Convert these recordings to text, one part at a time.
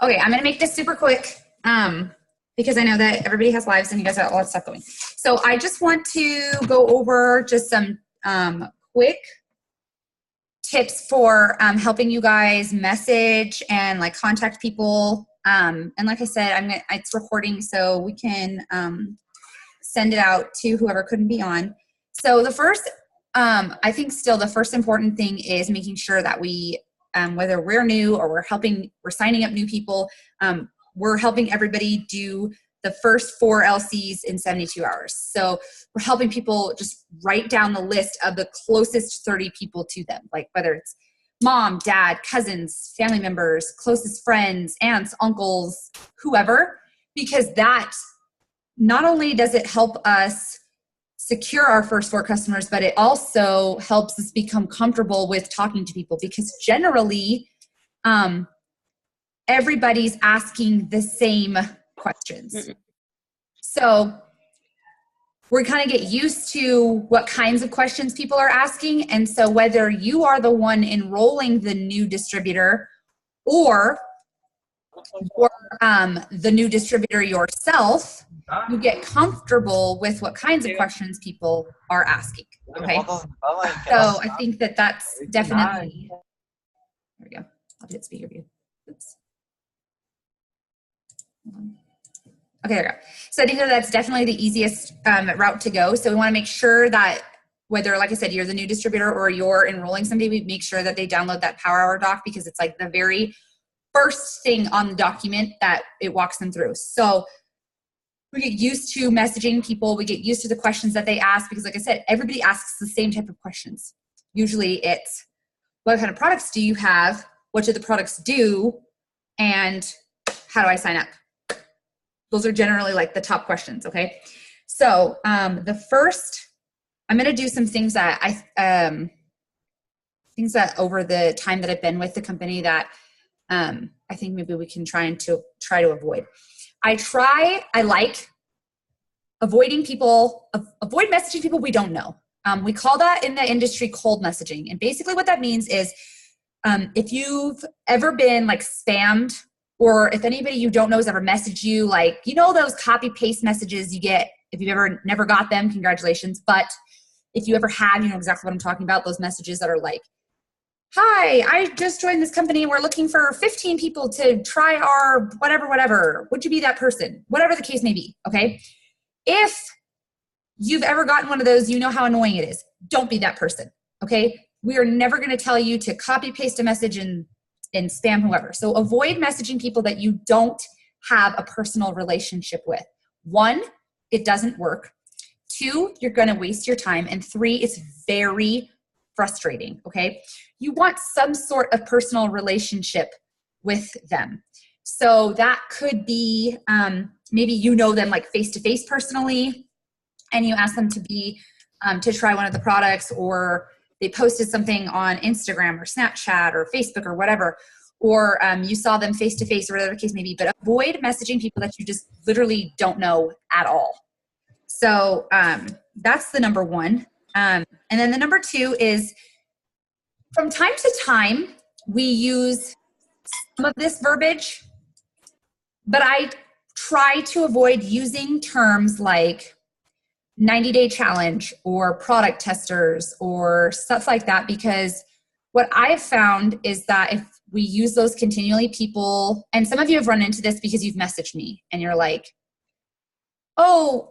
Okay, I'm going to make this super quick because I know that everybody has lives and you guys have a lot of stuff going. So I just want to go over just some quick tips for helping you guys message and like contact people. And like I said, it's recording so we can send it out to whoever couldn't be on. So the first, I think still the first important thing is making sure that we, whether we're new or we're signing up new people, we're helping everybody do the first 4 LCs in 72 hours. So we're helping people just write down the list of the closest 30 people to them, like whether it's mom, dad, cousins, family members, closest friends, aunts, uncles, whoever, because that not only does it help us secure our first 4 customers, but it also helps us become comfortable with talking to people because generally everybody's asking the same questions. Mm-hmm. So we're kind of get used to what kinds of questions people are asking. And so whether you are the one enrolling the new distributor or the new distributor yourself, you get comfortable with what kinds of questions people are asking. Okay. So I think that that's definitely, there we go. I'll hit speaker view. Oops. Okay, there we go. So I think that that's definitely the easiest route to go. So we want to make sure that whether, like I said, you're the new distributor or you're enrolling somebody, we make sure that they download that Power Hour doc because it's like the very first thing on the document that it walks them through. So we get used to messaging people. We get used to the questions that they ask because, like I said, everybody asks the same type of questions. Usually it's, what kind of products do you have? What do the products do? And how do I sign up? Those are generally like the top questions, okay? So the first, I'm going to do some things that things that over the time that I've been with the company that I think maybe we can try to avoid. I like avoid messaging people we don't know. We call that in the industry cold messaging. And basically what that means is if you've ever been like spammed or if anybody you don't know has ever messaged you, like, you know, those copy paste messages you get, if you've ever never got them, congratulations. But if you ever have, you know exactly what I'm talking about, those messages that are like, hi, I just joined this company. We're looking for 15 people to try our whatever. Would you be that person? Whatever the case may be, okay? If you've ever gotten one of those, you know how annoying it is. Don't be that person, okay? We are never going to tell you to copy paste a message and spam whoever. So avoid messaging people that you don't have a personal relationship with. 1, it doesn't work. 2, you're going to waste your time. And 3, it's very frustrating, okay? You want some sort of personal relationship with them. So that could be maybe you know them like face-to-face personally, and you ask them to be to try one of the products, or they posted something on Instagram or Snapchat or Facebook or whatever, or you saw them face-to-face or whatever the case may be. But avoid messaging people that you just literally don't know at all. So that's the number 1. And then the number 2 is from time to time, we use some of this verbiage, but I try to avoid using terms like 90-day challenge or product testers or stuff like that, because what I've found is that if we use those continually, people, and some of you have run into this because you've messaged me and you're like, oh,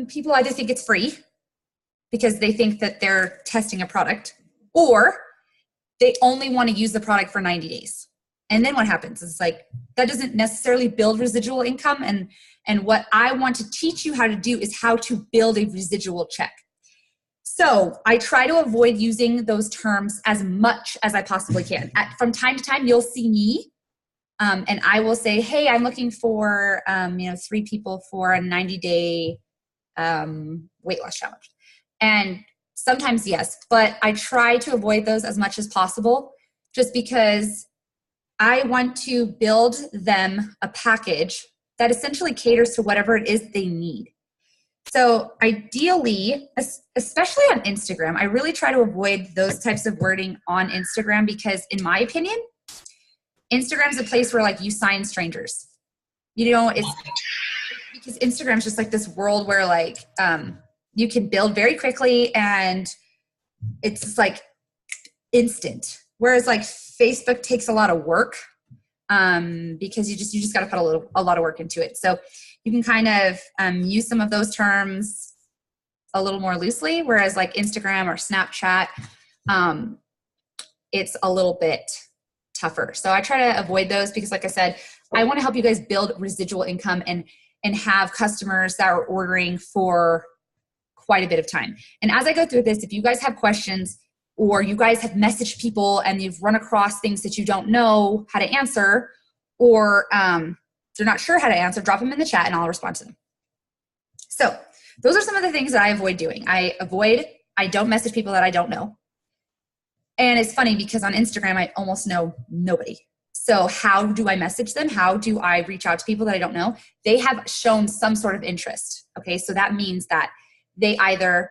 people either think it's free because they think that they're testing a product, or they only want to use the product for 90 days. And then what happens is like, that doesn't necessarily build residual income. And what I want to teach you how to do is how to build a residual check. So I try to avoid using those terms as much as I possibly can. From time to time, you'll see me and I will say, hey, I'm looking for 3 people for a 90-day weight loss challenge. And sometimes yes, but I try to avoid those as much as possible just because I want to build them a package that essentially caters to whatever it is they need. So ideally, especially on Instagram, I really try to avoid those types of wording on Instagram because in my opinion, Instagram's a place where like you sign strangers. You know, it's because Instagram's just like this world where like you can build very quickly and it's just like instant. Whereas like Facebook takes a lot of work because you just got to put a lot of work into it. So you can kind of use some of those terms a little more loosely, whereas like Instagram or Snapchat, it's a little bit tougher. So I try to avoid those because like I said, I want to help you guys build residual income and have customers that are ordering for quite a bit of time. And as I go through this, if you guys have questions or you guys have messaged people and you've run across things that you don't know how to answer, or they're not sure how to answer, drop them in the chat and I'll respond to them. So those are some of the things that I avoid doing. I don't message people that I don't know. And it's funny because on Instagram, I almost know nobody. So how do I message them? How do I reach out to people that I don't know? They have shown some sort of interest. Okay, so that means that they either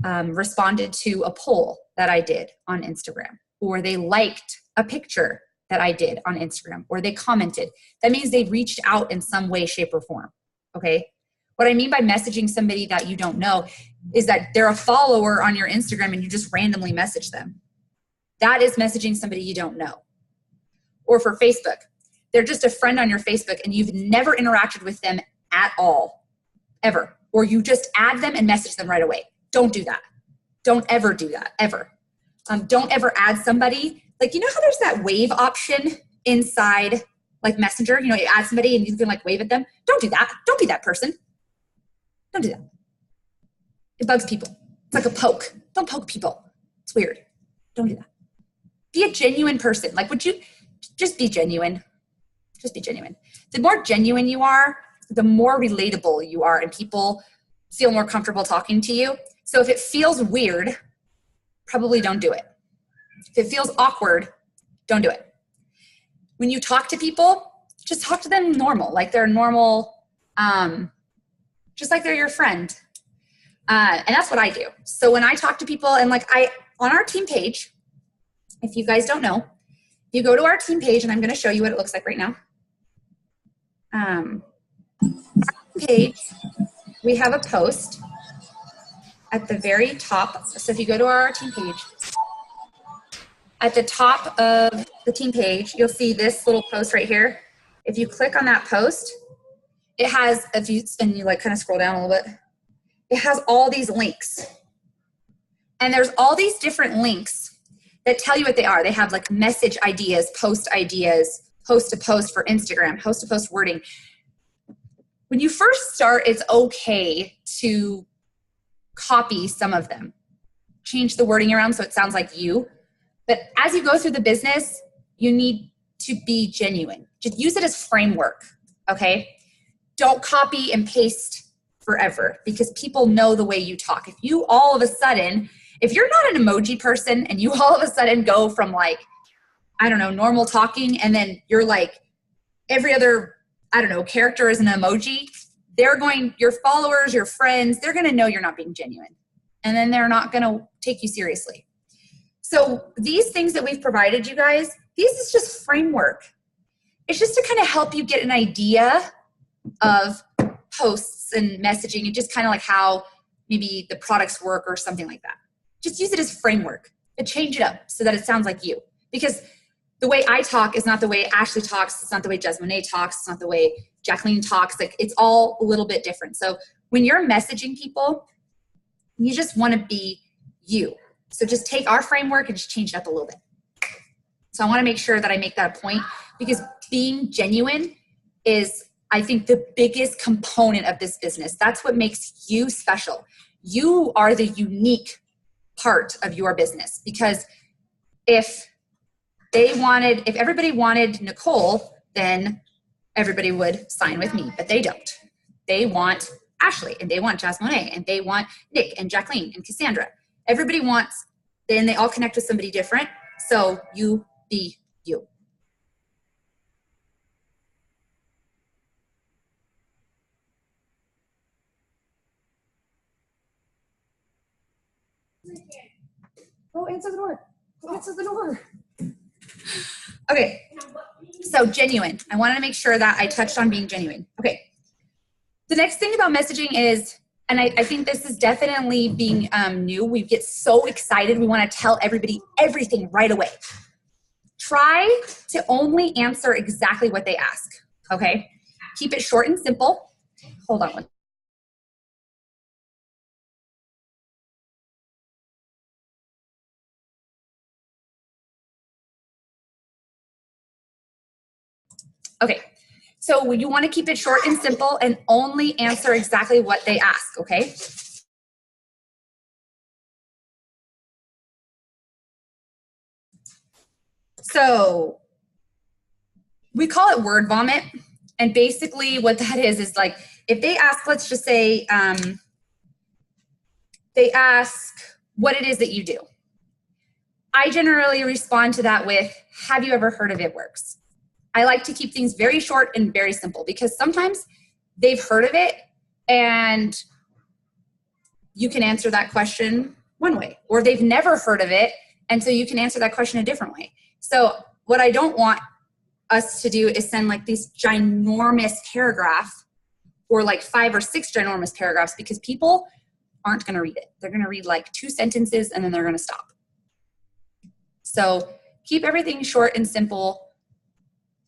responded to a poll that I did on Instagram, or they liked a picture that I did on Instagram, or they commented. That means they reached out in some way, shape, or form. Okay. What I mean by messaging somebody that you don't know is that they're a follower on your Instagram and you just randomly message them. That is messaging somebody you don't know. Or for Facebook, they're just a friend on your Facebook and you've never interacted with them at all, ever. Or you just add them and message them right away. Don't do that. Don't ever do that, ever. Don't ever add somebody. Like, you know how there's that wave option inside like Messenger? You know, you add somebody and you can like wave at them. Don't do that. Don't be that person. Don't do that. It bugs people. It's like a poke. Don't poke people. It's weird. Don't do that. Be a genuine person. Like, would you just be genuine? Just be genuine. The more genuine you are, the more relatable you are, and people feel more comfortable talking to you. So if it feels weird, probably don't do it. If it feels awkward, don't do it. When you talk to people, just talk to them normal, like they're normal, just like they're your friend. And that's what I do. So when I talk to people, and like on our team page, if you guys don't know, you go to our team page, and I'm going to show you what it looks like right now. Page, we have a post at the very top. So if you go to our team page, at the top of the team page, you'll see this little post right here. If you click on that post, it has, and you like kind of scroll down a little bit, it has all these links. And there's all these different links that tell you what they are. They have like message ideas, post to post for Instagram, post to post wording. When you first start, it's okay to copy some of them. Change the wording around so it sounds like you. But as you go through the business, you need to be genuine. Just use it as framework, okay? Don't copy and paste forever because people know the way you talk. If you all of a sudden, if you're not an emoji person and you all of a sudden go from like, I don't know, normal talking, and then you're like every other, I don't know, character is an emoji, your followers, your friends, they're going to know you're not being genuine. And then they're not going to take you seriously. So these things that we've provided you guys, this is just framework. It's just to kind of help you get an idea of posts and messaging and just kind of like how maybe the products work or something like that. Just use it as framework, but change it up so that it sounds like you. Because the way I talk is not the way Ashley talks. It's not the way Jasmine talks. It's not the way Jacqueline talks. Like, it's all a little bit different. So when you're messaging people, you just want to be you. So just take our framework and just change it up a little bit. So I want to make sure that I make that a point because being genuine is, I think, the biggest component of this business. That's what makes you special. You are the unique part of your business because if everybody wanted Nicole, then everybody would sign with me, but they don't. They want Ashley and they want Jasmine and they want Nick and Jacqueline and Cassandra. Everybody wants, then they all connect with somebody different. So you be you. Go answer the door. Go answer the door. Okay. So genuine. I wanted to make sure that I touched on being genuine. Okay. The next thing about messaging is, and I think this is definitely being new, we get so excited. We want to tell everybody everything right away. Try to only answer exactly what they ask, okay? Keep it short and simple. Hold on one. Okay, so you want to keep it short and simple and only answer exactly what they ask, okay? So we call it word vomit. And basically what that is like, if they ask, let's just say, they ask what it is that you do. I generally respond to that with, have you ever heard of It Works? I like to keep things very short and very simple because sometimes they've heard of it and you can answer that question one way, or they've never heard of it. And so you can answer that question a different way. So what I don't want us to do is send like these ginormous paragraphs or like 5 or 6 ginormous paragraphs because people aren't going to read it. They're going to read like 2 sentences and then they're going to stop. So keep everything short and simple.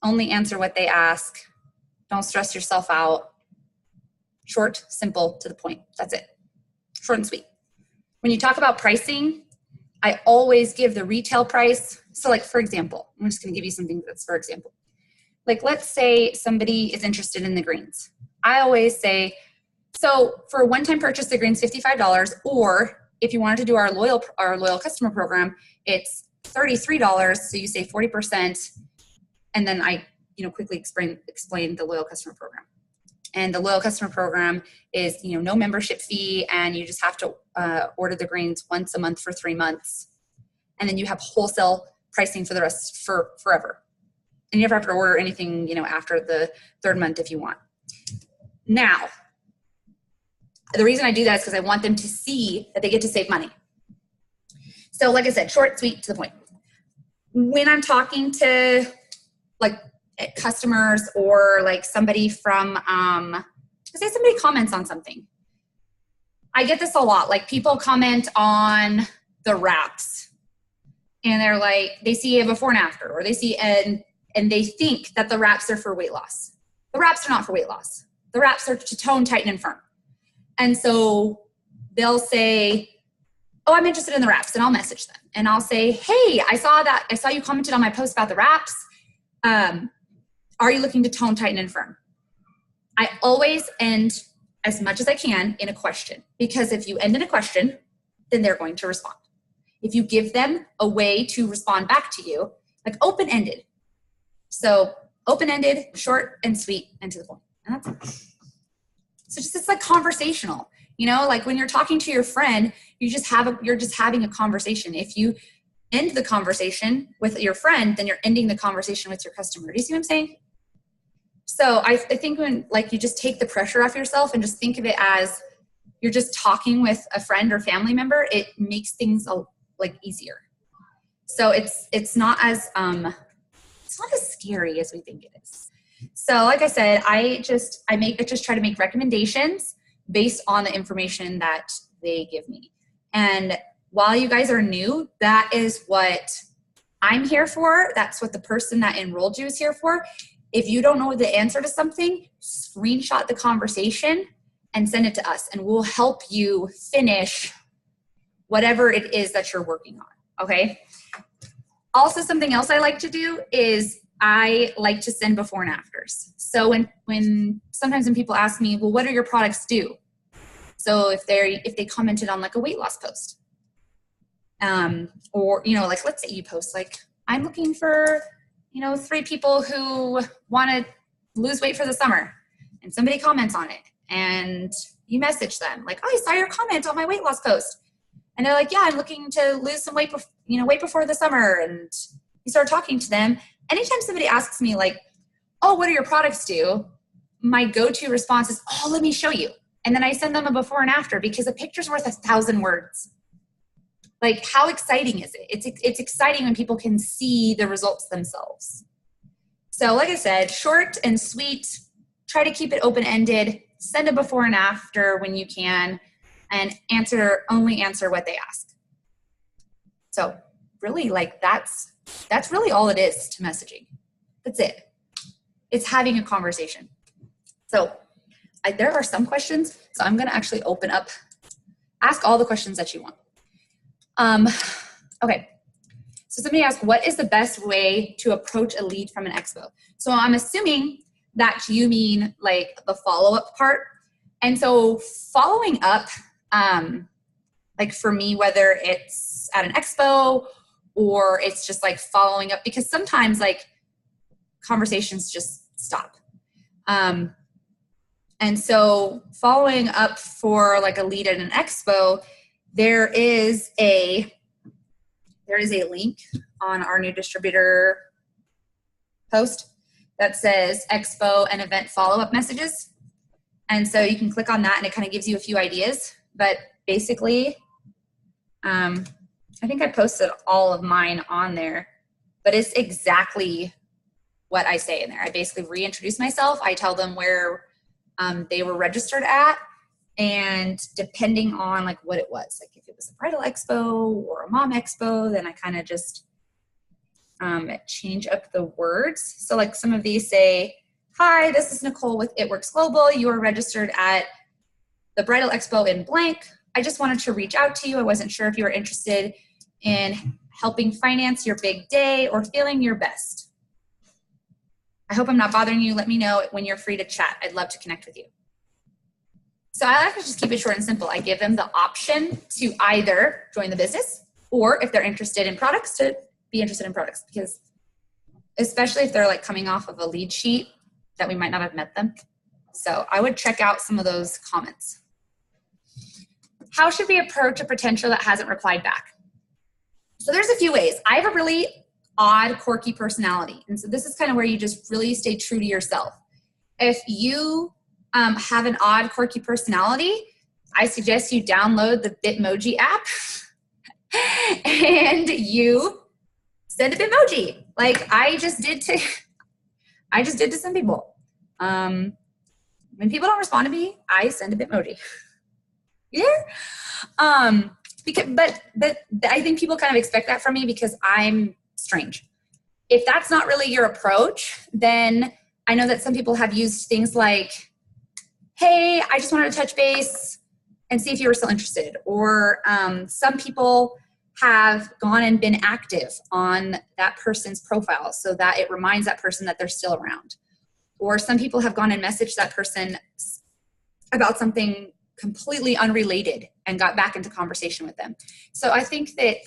Only answer what they ask. Don't stress yourself out. Short, simple, to the point. That's it. Short and sweet. When you talk about pricing, I always give the retail price. So like, for example, I'm just going to give you something that's for example. Like, let's say somebody is interested in the greens. I always say, so for a one-time purchase, the green's $55, or if you wanted to do our loyal customer program, it's $33. So you save 40%. And then I, quickly explain the loyal customer program. And the loyal customer program is, no membership fee, and you just have to order the greens once a month for 3 months. And then you have wholesale pricing for the rest for forever. And you never have to order anything, after the 3rd month if you want. Now, the reason I do that is because I want them to see that they get to save money. So like I said, short, sweet, to the point. When I'm talking to like customers or like somebody from, say somebody comments on something. I get this a lot. Like people comment on the wraps and they're like, they see a before and after, or they see and they think that the wraps are for weight loss. The wraps are not for weight loss. The wraps are to tone, tighten, and firm. And so they'll say, oh, I'm interested in the wraps, and I'll message them. And I'll say, hey, I saw you commented on my post about the wraps. Are you looking to tone, tighten, and firm? I always end as much as I can in a question, because if you end in a question, then they're going to respond. If you give them a way to respond back to you, like open-ended. So open-ended, short and sweet, and to the point. And that's it. So it's like conversational, like when you're talking to your friend, you're just having a conversation. If you end the conversation with your friend, then you're ending the conversation with your customer. Do you see what I'm saying? So I think when like you just take the pressure off yourself and just think of it as you're just talking with a friend or family member, it makes things like easier. So it's not as scary as we think it is. So like I said, I just try to make recommendations based on the information that they give me. And while you guys are new, that is what I'm here for. That's what the person that enrolled you is here for. If you don't know the answer to something, screenshot the conversation and send it to us, and we'll help you finish whatever it is that you're working on, okay? Also, something else I like to do is I like to send before and afters. So when sometimes when people ask me, well, what do your products do? So if they commented on like a weight loss post, or, like let's say you post like, I'm looking for, 3 people who want to lose weight for the summer, and somebody comments on it and you message them like, oh, I saw your comment on my weight loss post. And they're like, yeah, I'm looking to lose some weight, weight before the summer. And you start talking to them. Anytime somebody asks me like, oh, what do your products do? My go-to response is, oh, let me show you. And then I send them a before and after, because a picture's worth 1,000 words. Like, how exciting is it? It's exciting when people can see the results themselves. So like I said, short and sweet, try to keep it open-ended, send a before and after when you can, and only answer what they ask. So really, like that's really all it is to messaging. That's it. It's having a conversation. So there are some questions, so I'm gonna actually open up, ask all the questions that you want. Okay, so somebody asked, what is the best way to approach a lead from an expo? So I'm assuming that you mean like the follow-up part. And so following up, like for me, whether it's at an expo or it's just like following up, because sometimes like conversations just stop. And so following up for like a lead at an expo, there is a link on our new distributor post that says expo and event follow-up messages. And so you can click on that and it kind of gives you a few ideas. But basically, I think I posted all of mine on there, but it's exactly what I say in there. I basically reintroduce myself. I tell them where they were registered at, and depending on like what it was, like if it was a bridal expo or a mom expo, then I kind of just change up the words. So like some of these say, hi, this is Nicole with It Works Global. You are registered at the bridal expo in blank. I just wanted to reach out to you. I wasn't sure if you were interested in helping finance your big day or feeling your best. I hope I'm not bothering you. Let me know when you're free to chat. I'd love to connect with you. So I like to just keep it short and simple. I give them the option to either join the business or if they're interested in products, to be interested in products, because especially if they're like coming off of a lead sheet that we might not have met them. So I would check out some of those comments. How should we approach a potential that hasn't replied back? So there's a few ways. I have a really odd, quirky personality. And so this is kind of where you just really stay true to yourself. If you have an odd, quirky personality, I suggest you download the Bitmoji app and you send a Bitmoji. Like I just did to some people. When people don't respond to me, I send a Bitmoji. Yeah. But I think people kind of expect that from me because I'm strange. If that's not really your approach, then I know that some people have used things like, hey, I just wanted to touch base and see if you were still interested. Or some people have gone and been active on that person's profile so that it reminds that person that they're still around. Or some people have gone and messaged that person about something completely unrelated and got back into conversation with them. So I think that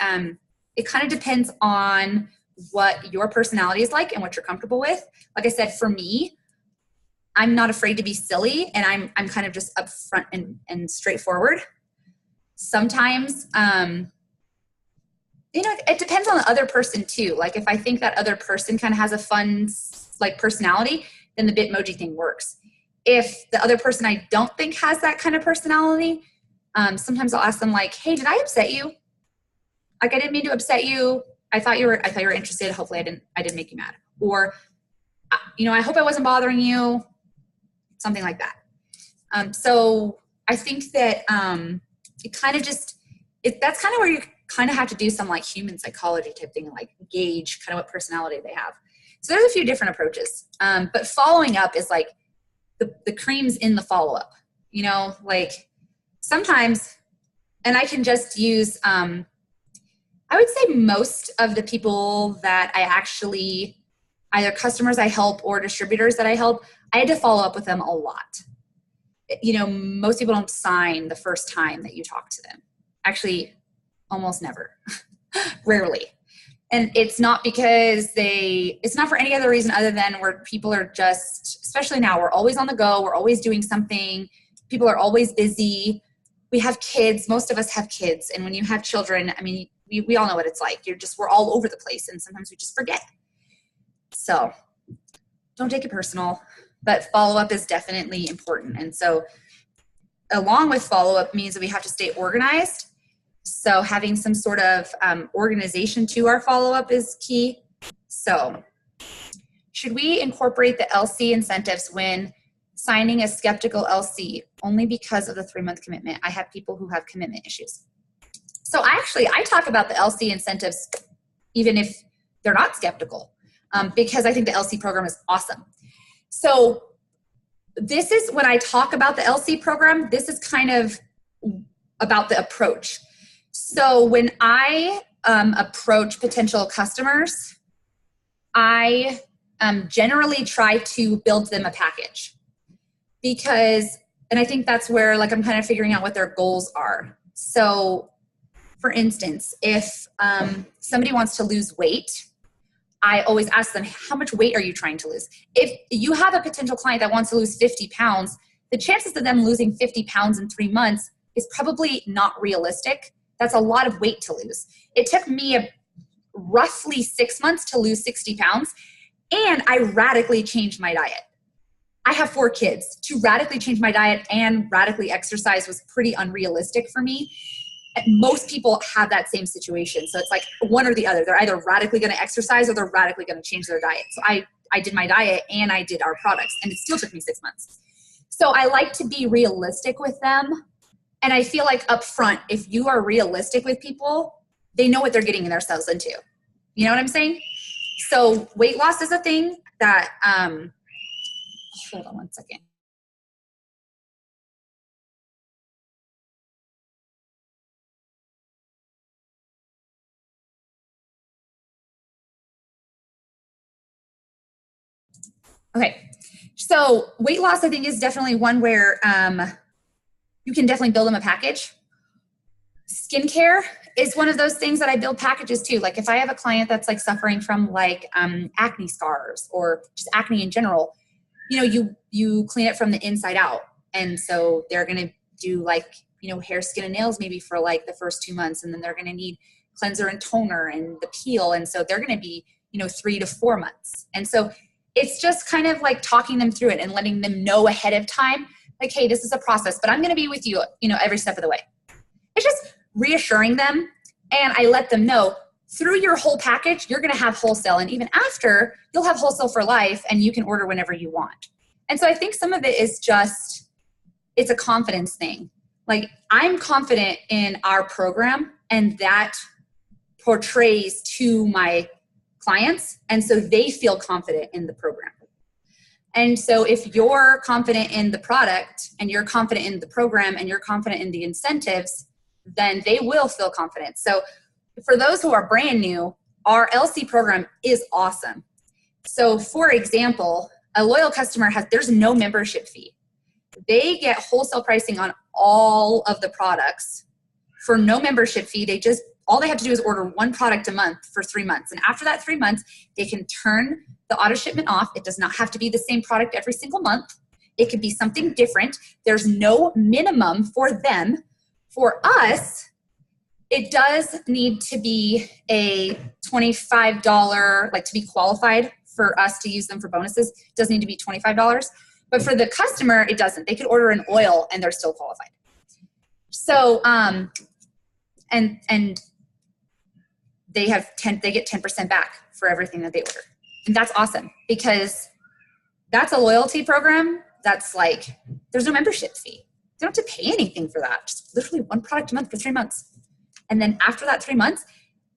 it kind of depends on what your personality is like and what you're comfortable with. Like I said, for me, I'm not afraid to be silly, and I'm kind of just upfront and straightforward. Sometimes, it depends on the other person too. Like if I think that other person kind of has a fun like personality, then the Bitmoji thing works. If the other person I don't think has that kind of personality, sometimes I'll ask them like, hey, did I upset you? Like I didn't mean to upset you. I thought you were interested. Hopefully I didn't make you mad. Or, I hope I wasn't bothering you. Something like that. So I think that it kind of that's kind of where you kind of have to do some like human psychology type thing, like gauge kind of what personality they have. So there's a few different approaches. But following up is like the cream's in the follow-up, like sometimes, and I can just use, I would say most of the people that I actually, either customers I help or distributors that I help, I had to follow up with them a lot. Most people don't sign the first time that you talk to them. Actually, almost never, rarely. And it's not because it's not for any other reason other than where people are just, especially now, we're always on the go. We're always doing something. People are always busy. We have kids. Most of us have kids. And when you have children, I mean, we all know what it's like. We're all over the place. And sometimes we just forget. So don't take it personal, but follow-up is definitely important. And so along with follow-up means that we have to stay organized. So having some sort of organization to our follow-up is key. So should we incorporate the LC incentives when signing a skeptical LC only because of the 3-month commitment? I have people who have commitment issues. So I talk about the LC incentives even if they're not skeptical, because I think the LC program is awesome. So this is when I talk about the LC program, this is kind of about the approach. So when I approach potential customers, I generally try to build them a package because, and I think that's where like I'm kind of figuring out what their goals are. So for instance, if somebody wants to lose weight, I always ask them, how much weight are you trying to lose? If you have a potential client that wants to lose 50 pounds, the chances of them losing 50 pounds in 3 months is probably not realistic. That's a lot of weight to lose. It took me roughly 6 months to lose 60 pounds, and I radically changed my diet. I have 4 kids. To radically change my diet and radically exercise was pretty unrealistic for me. Most people have that same situation. So it's like one or the other. They're either radically going to exercise or they're radically going to change their diet. So I did my diet and I did our products, and it still took me 6 months. So I like to be realistic with them. And I feel like up front, if you are realistic with people, they know what they're getting themselves into. You know what I'm saying? So weight loss is a thing that, hold on one second. Okay, so weight loss I think is definitely one where you can definitely build them a package. Skincare is one of those things that I build packages too. Like if I have a client that's like suffering from like acne scars or just acne in general, you know, you clean it from the inside out. And so they're going to do like, you know, hair, skin, and nails maybe for like the first 2 months. And then they're going to need cleanser and toner and the peel. And so they're going to be, you know, 3 to 4 months. And so it's just kind of like talking them through it and letting them know ahead of time, like, hey, this is a process, but I'm going to be with you, you know, every step of the way. It's just reassuring them. And I let them know through your whole package, you're going to have wholesale. And even after, you'll have wholesale for life and you can order whenever you want. And so I think some of it is just, it's a confidence thing. Like I'm confident in our program and that portrays to my clients. And so they feel confident in the program. And so if you're confident in the product and you're confident in the program and you're confident in the incentives, then they will feel confident. So for those who are brand new, our LC program is awesome. So for example, a loyal customer there's no membership fee. They get wholesale pricing on all of the products for no membership fee. All they have to do is order 1 product a month for 3 months. And after that 3 months, they can turn the auto shipment off. It does not have to be the same product every single month. It could be something different. There's no minimum for them. For us, it does need to be a $25, like to be qualified for us to use them for bonuses. It does need to be $25. But for the customer, it doesn't. They could order an oil and they're still qualified. So, and they get 10% back for everything that they order. And that's awesome because that's a loyalty program. That's like, there's no membership fee. They don't have to pay anything for that. Just literally 1 product a month for 3 months. And then after that 3 months,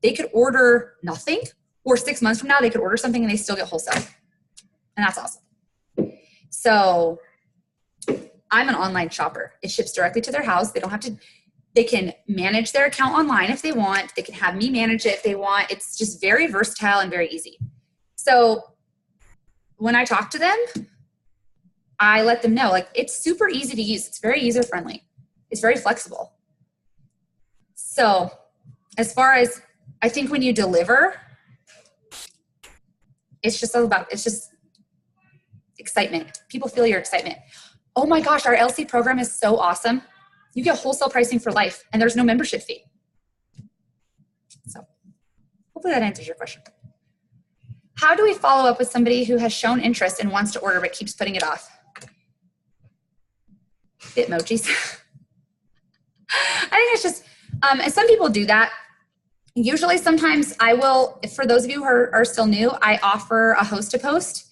they could order nothing, or 6 months from now, they could order something and they still get wholesale. And that's awesome. So I'm an online shopper. It ships directly to their house. They can manage their account online if they want. They can have me manage it if they want. It's just very versatile and very easy. So when I talk to them, I let them know, like, it's super easy to use. It's very user friendly. It's very flexible. So as far as, I think when you deliver, it's just excitement. People feel your excitement. Oh my gosh, our LC program is so awesome. You get wholesale pricing for life and there's no membership fee. So hopefully that answers your question. How do we follow up with somebody who has shown interest and wants to order but keeps putting it off? Bitmojis. I think it's just, and some people do that. Usually sometimes I will, for those of you who are still new, I offer a host to post.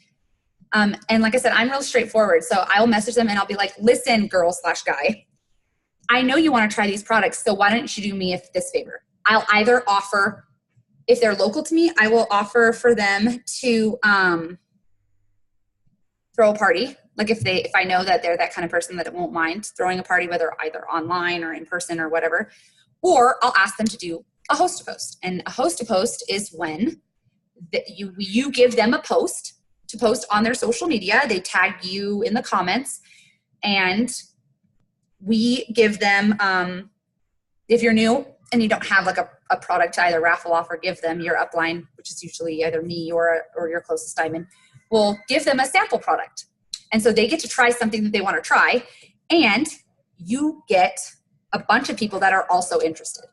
And like I said, I'm real straightforward. So I'll message them and I'll be like, listen, girl/guy, I know you want to try these products. So why don't you do me this favor? I'll either offer, if they're local to me, I will offer for them to throw a party. Like if I know that they're that kind of person that it won't mind throwing a party, whether either online or in person or whatever, or I'll ask them to do a host to post. And a host to post is when you give them a post to post on their social media. They tag you in the comments, and we give them, if you're new and you don't have like a product to either raffle off or give them, your upline, which is usually either me or your closest diamond, will give them a sample product. And so they get to try something that they want to try, and you get a bunch of people that are also interested.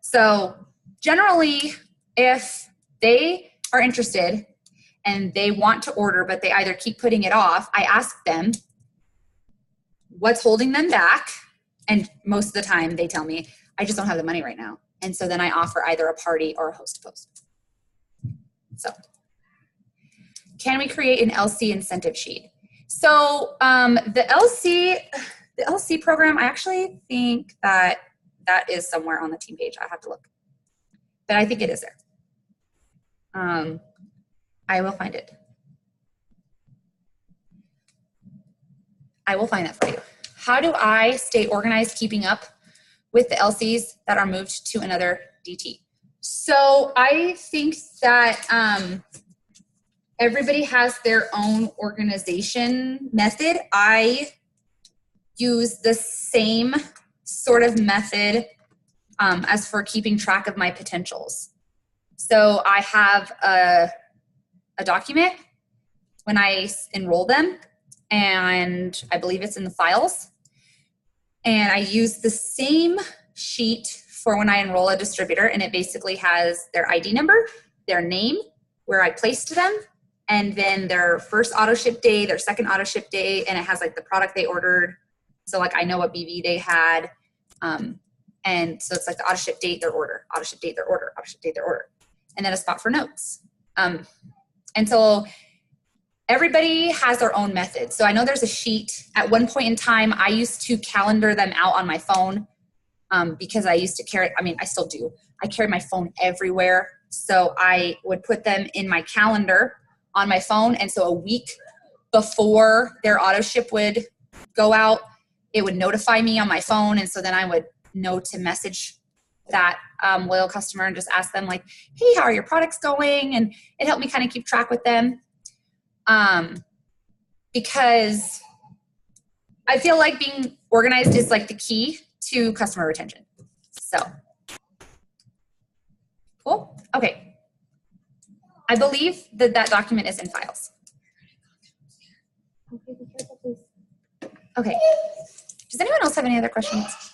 So generally, if they are interested and they want to order, but they either keep putting it off, I ask them what's holding them back. And most of the time they tell me, I just don't have the money right now. And so then I offer either a party or a host to post. So can we create an LC incentive sheet? So the LC program, I actually think that is somewhere on the team page. I have to look, but I think it is there. I will find it. I will find that for you. How do I stay organized keeping up with the LCs that are moved to another DT? So I think that everybody has their own organization method. I use the same sort of method as for keeping track of my potentials. So I have a document when I enroll them, and I believe it's in the files. And I use the same sheet for when I enroll a distributor, and it basically has their ID number, their name, where I placed them, and then their first auto ship day, their second auto ship day, and it has like the product they ordered. So like I know what BV they had. And so it's like the auto ship date, their order, auto ship date, their order, auto ship date, their order, and then a spot for notes. And so everybody has their own method. So I know there's a sheet. At one point in time, I used to calendar them out on my phone because I used to carry, I mean, I still do. I carry my phone everywhere. So I would put them in my calendar on my phone. And so a week before their auto ship would go out, it would notify me on my phone. And so then I would know to message that loyal customer and just ask them like, hey, how are your products going? And it helped me kind of keep track with them. Because I feel like being organized is like the key to customer retention. So, cool. Okay. I believe that that document is in files. Okay, be careful, please. Okay. Does anyone else have any other questions?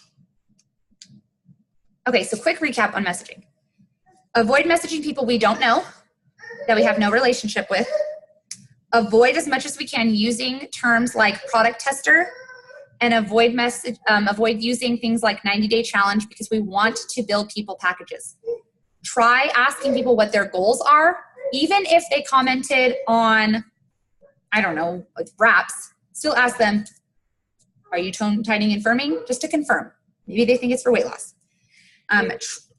Okay, so quick recap on messaging. Avoid messaging people we don't know, that we have no relationship with. Avoid as much as we can using terms like product tester, and avoid using things like 90-day challenge, because we want to build people packages. Try asking people what their goals are, even if they commented on, I don't know, wraps. Still ask them, are you tone tightening and firming? Just to confirm. Maybe they think it's for weight loss.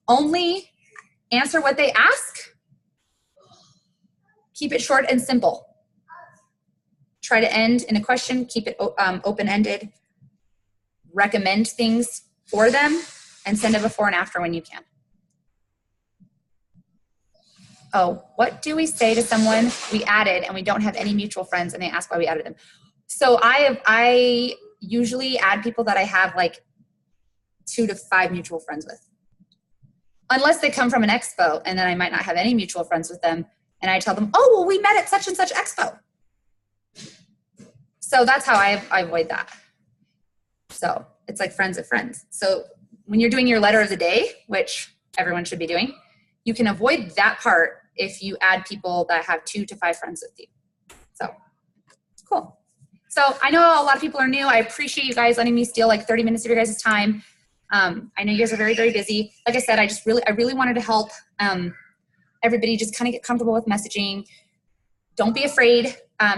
Only answer what they ask. Keep it short and simple. Try to end in a question. Keep it open-ended. Recommend things for them and send a before and after when you can. Oh, what do we say to someone we added and we don't have any mutual friends and they ask why we added them? So I usually add people that I have like 2 to 5 mutual friends with. Unless they come from an expo, and then I might not have any mutual friends with them, and I tell them, oh, well, we met at such and such expo. So that's how I avoid that. So it's like friends of friends. So when you're doing your letter of the day, which everyone should be doing, you can avoid that part if you add people that have 2 to 5 friends with you. So cool. So I know a lot of people are new. I appreciate you guys letting me steal like 30 minutes of your guys' time. I know you guys are very, very busy. Like I said, I really wanted to help everybody just kind of get comfortable with messaging. Don't be afraid.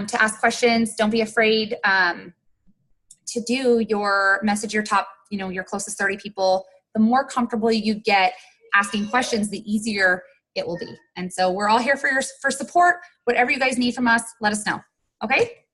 to ask questions. Don't be afraid to do your message your top, your closest 30 people. The more comfortable you get asking questions, the easier it will be. And so we're all here for support. Whatever you guys need from us, let us know. Okay?